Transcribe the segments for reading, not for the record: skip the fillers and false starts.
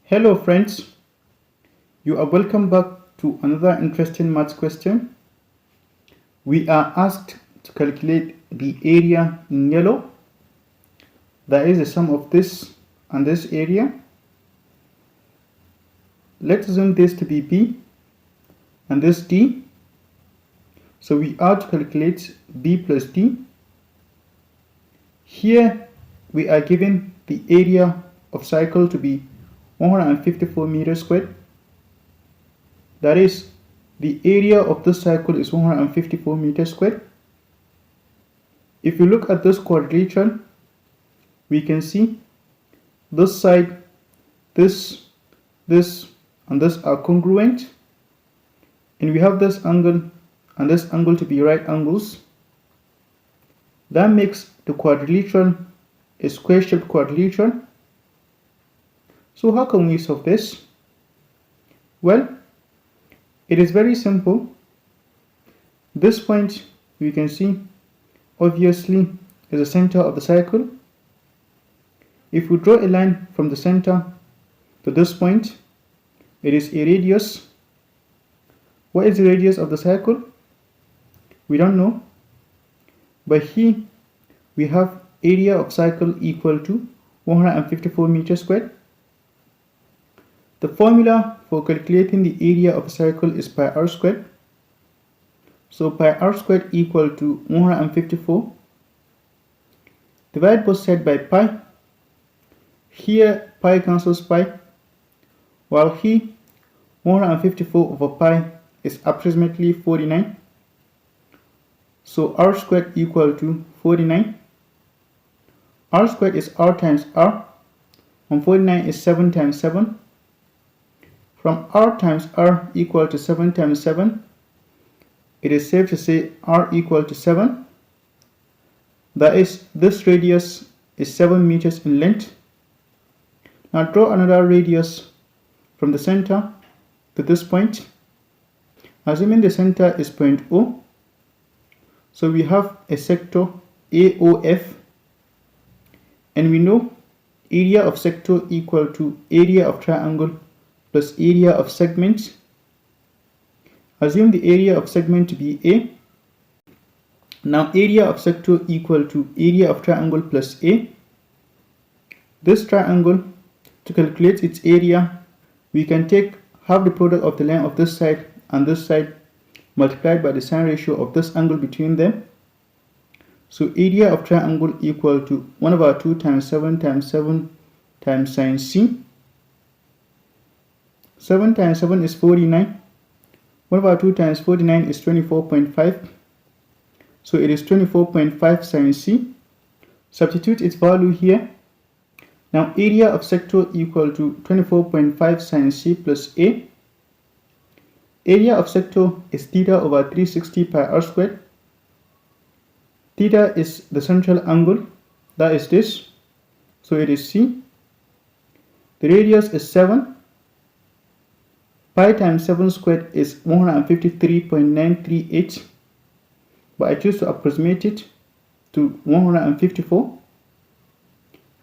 Hello friends, you are welcome back to another interesting maths question. We are asked to calculate the area in yellow. That is the sum of this and this area. Let's assume this to be B and this D. So we are to calculate B plus D. Here we are given the area of cycle to be 154 meters squared. That is, the area of this cycle is 154 meters squared. If you look at this quadrilateral, we can see this side, this, and this are congruent. And we have this angle and this angle to be right angles. That makes the quadrilateral a square-shaped quadrilateral. So how can we solve this? Well, it is very simple. This point we can see obviously is the center of the cycle. If we draw a line from the center to this point, it is a radius. What is the radius of the cycle? We don't know. But here we have area of cycle equal to 154 meters squared. The formula for calculating the area of a cycle is pi r squared. So pi r squared equal to 154. Divide both sides by pi. Here pi cancels pi, while here 154 over pi is approximately 49. So r squared equal to 49. R squared is r times r, and 49 is 7 times 7. From r times r equal to 7 times 7, it is safe to say r equal to 7. That is, this radius is 7 meters in length. Now draw another radius from the center to this point, assuming the center is point O. So we have a sector AOF, and we know area of sector equal to area of triangle plus area of segment. Assume the area of segment to be A. Now area of sector equal to area of triangle plus A. This triangle, to calculate its area, we can take half the product of the length of this side and this side multiplied by the sine ratio of this angle between them. So area of triangle equal to 1/2 times 7 times 7 times sine C. 7 times 7 is 49. 1/2 times 49 is 24.5. So it is 24.5 sine C. Substitute its value here. Now area of sector equal to 24.5 sine C plus A. Area of sector is theta over 360 pi r squared. Theta is the central angle, that is this. So it is C. The radius is 7. Pi times 7 squared is 153.938, but I choose to approximate it to 154.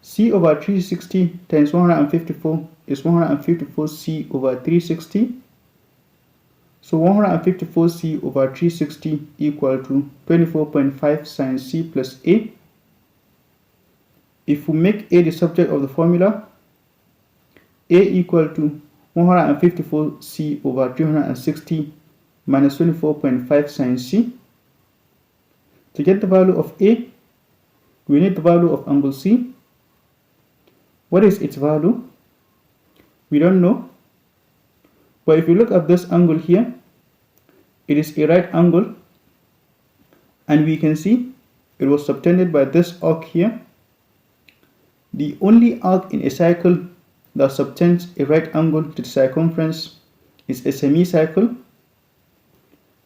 C over 360 times 154 is 154C over 360. So 154C over 360 equal to 24.5 sine C plus A. If we make A the subject of the formula, A equal to 154C over 360 minus 24.5 sine C. To get the value of A, we need the value of angle C. What is its value? We don't know. But if you look at this angle here, it is a right angle, and we can see it was subtended by this arc here. The only arc in a cycle that subtends a right angle to the circumference is a semicircle.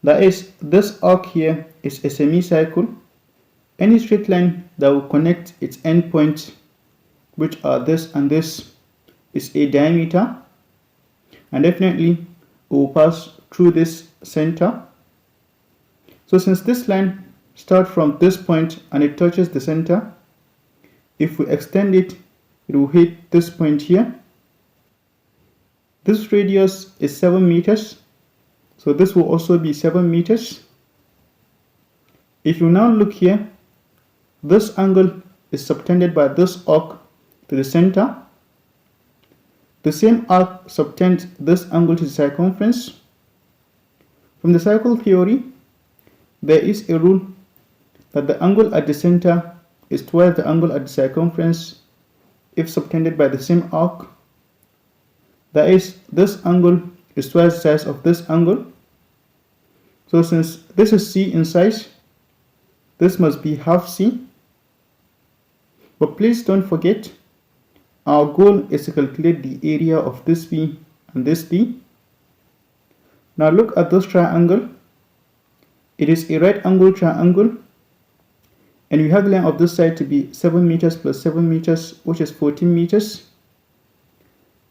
That is, this arc here is a semicircle. Any straight line that will connect its endpoints, which are this and this, is a diameter, and definitely it will pass through this center. So since this line starts from this point and it touches the center, if we extend it, it will hit this point here. This radius is 7 meters, so this will also be 7 meters. If you now look here, this angle is subtended by this arc to the center. The same arc subtends this angle to the circumference. From the circle theory, there is a rule that the angle at the center is twice the angle at the circumference if subtended by the same arc. That is, this angle is twice the size of this angle. So since this is c in size, this must be half c. But please don't forget, our goal is to calculate the area of this B and this D. Now look at this triangle. It is a right angle triangle, and we have the length of this side to be 7 meters plus 7 meters, which is 14 meters.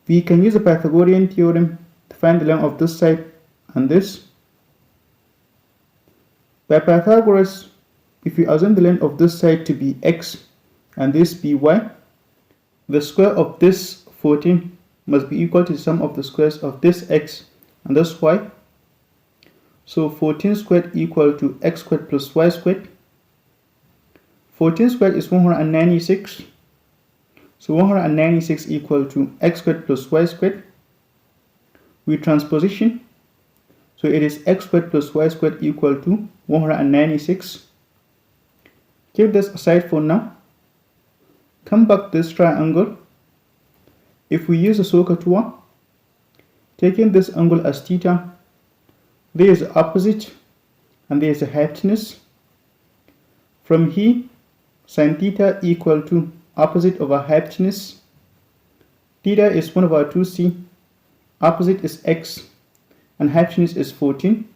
We can use the Pythagorean theorem to find the length of this side and this. By Pythagoras, if we assume the length of this side to be x and this be y, the square of this 14 must be equal to the sum of the squares of this x and this y. So 14 squared equal to x squared plus y squared. 14 squared is 196. So 196 equal to x squared plus y squared. We transposition. So it is x squared plus y squared equal to 196. Keep this aside for now. Come back to this triangle. If we use the SOHCAHTOA, taking this angle as theta, there is the opposite and there is a hypotenuse. From here, sin theta equal to opposite over hypotenuse. Theta is 1 over 2c, opposite is x, and hypotenuse is 14.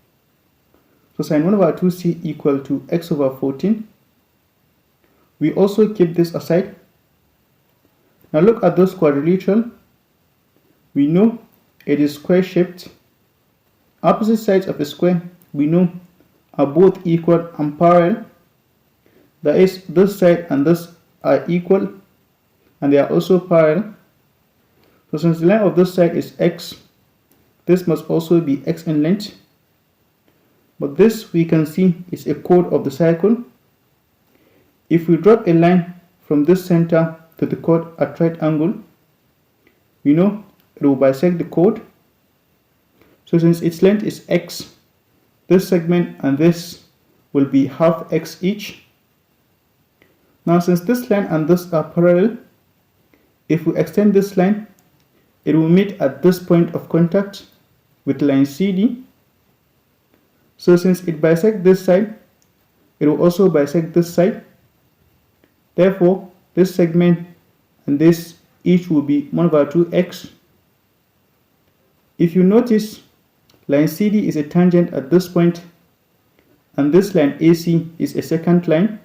So sin 1 over 2c equal to x over 14. We also keep this aside. Now look at this quadrilateral. We know it is square shaped. Opposite sides of a square, we know, are both equal and parallel. That is, this side and this are equal and they are also parallel. So since the length of this side is x, this must also be x in length. But this we can see is a chord of the circle. If we drop a line from this center to the chord at right angle, we know it will bisect the chord. So since its length is x, this segment and this will be half x each. Now since this line and this are parallel, if we extend this line, it will meet at this point of contact with line CD. So since it bisects this side, it will also bisect this side. Therefore, this segment and this each will be 1 over 2x. If you notice, line CD is a tangent at this point, and this line AC is a secant line.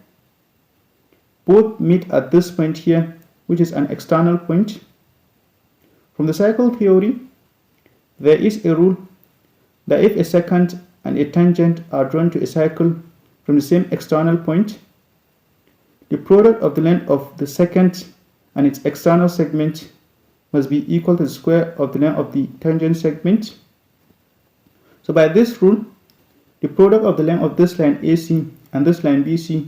Both meet at this point here, which is an external point. From the circle theory, there is a rule that if a secant and a tangent are drawn to a circle from the same external point, the product of the length of the secant and its external segment must be equal to the square of the length of the tangent segment. So by this rule, the product of the length of this line AC and this line BC,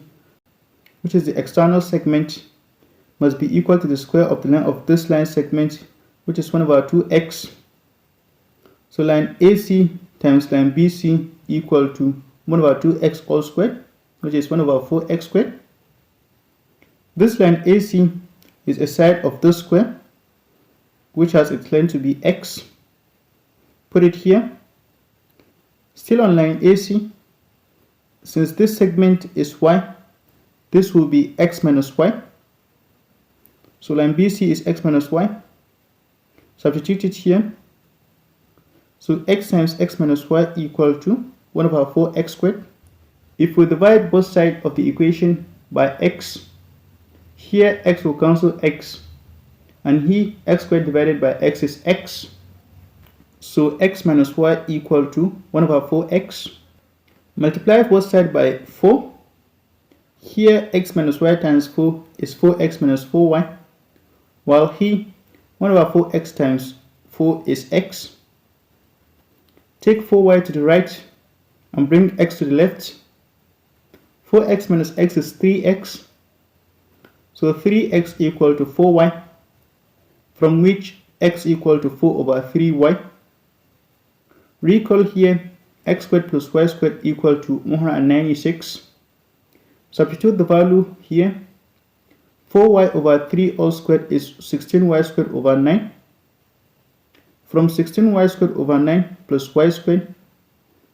which is the external segment, must be equal to the square of the length of this line segment, which is 1 over 2x. So line AC times line BC equal to 1 over 2x all squared, which is 1 over 4x squared. This line AC is a side of this square, which has its length to be x. Put it here. Still on line AC, since this segment is y, this will be x minus y. So line BC is x minus y. Substitute it here. So x times x minus y equal to 1 over 4x squared. If we divide both sides of the equation by x, here x will cancel x, and here x squared divided by x is x. So x minus y equal to 1 over 4x. Multiply both sides by 4. Here x minus y times 4 is 4x minus 4y, while here 1 over 4x times 4 is x. Take 4y to the right and bring x to the left. 4x minus x is 3x. So 3x equal to 4y, from which x equal to 4 over 3y. Recall here, x squared plus y squared equal to 196. Substitute the value here. 4y over 3 all squared is 16y squared over 9. From 16y squared over 9 plus y squared,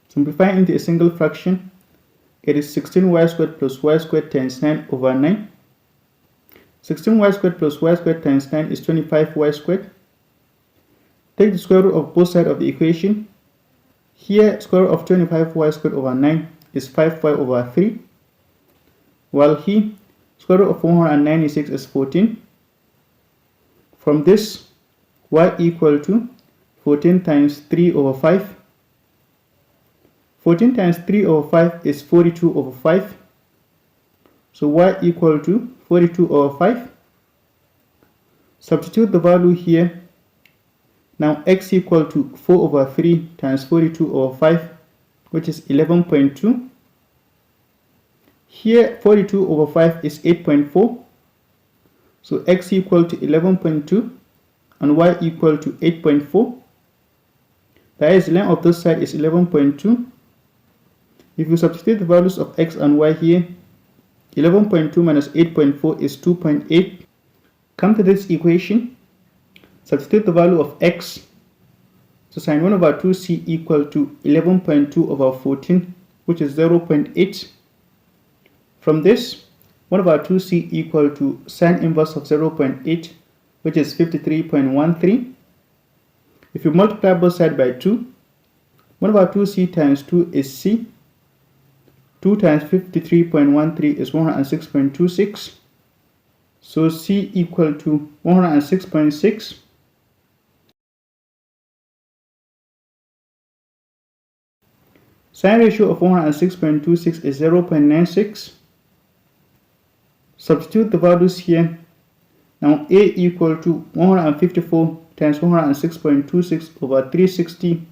simplify into a single fraction. It is 16y squared plus y squared times 9 over 9. 16y squared plus y squared times 9 is 25y squared. Take the square root of both sides of the equation. Here, square root of 25y squared over 9 is 5y over 3. While here, square root of 196 is 14. From this, y equal to 14 times 3 over 5. 14 times 3 over 5 is 42 over 5. So y equal to 42 over 5. Substitute the value here. Now x equal to 4 over 3 times 42 over 5, which is 11.2. Here 42 over 5 is 8.4. So x equal to 11.2 and y equal to 8.4. That is, the length of this side is 11.2. If you substitute the values of x and y here, 11.2 minus 8.4 is 2.8. Come to this equation. Substitute the value of x. So sin 1 over 2c equal to 11.2 over 14, which is 0.8. From this, 1 over 2c equal to sin inverse of 0.8, which is 53.13. If you multiply both sides by 2, 1 over 2c times 2 is c. 2 times 53.13 is 106.26. So c equal to 106.6. Sine ratio of 106.26 is 0.96. Substitute the values here. Now a equal to 154 times 106.26 over 360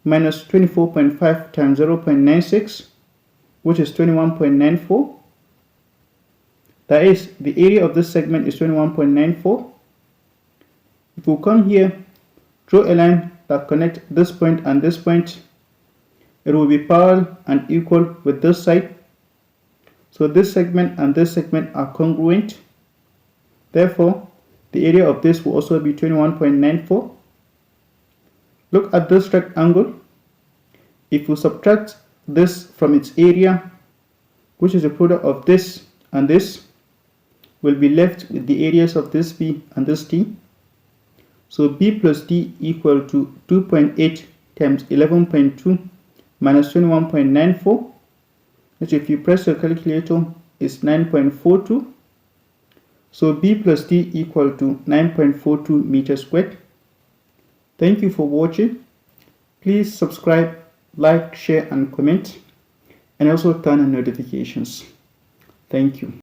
minus 24.5 times 0.96, which is 21.94. That is, the area of this segment is 21.94. If we come here, draw a line that connects this point and this point, it will be parallel and equal with this side. So this segment and this segment are congruent. Therefore, the area of this will also be 21.94. Look at this rectangle. If we subtract this from its area, which is the product of this and this, will be left with the areas of this b and this d. So b plus d equal to 2.8 times 11.2 minus 21.94, which if you press your calculator is 9.42. So b plus d equal to 9.42 meters squared. Thank you for watching. Please subscribe, like, share and comment, and also turn on notifications. Thank you.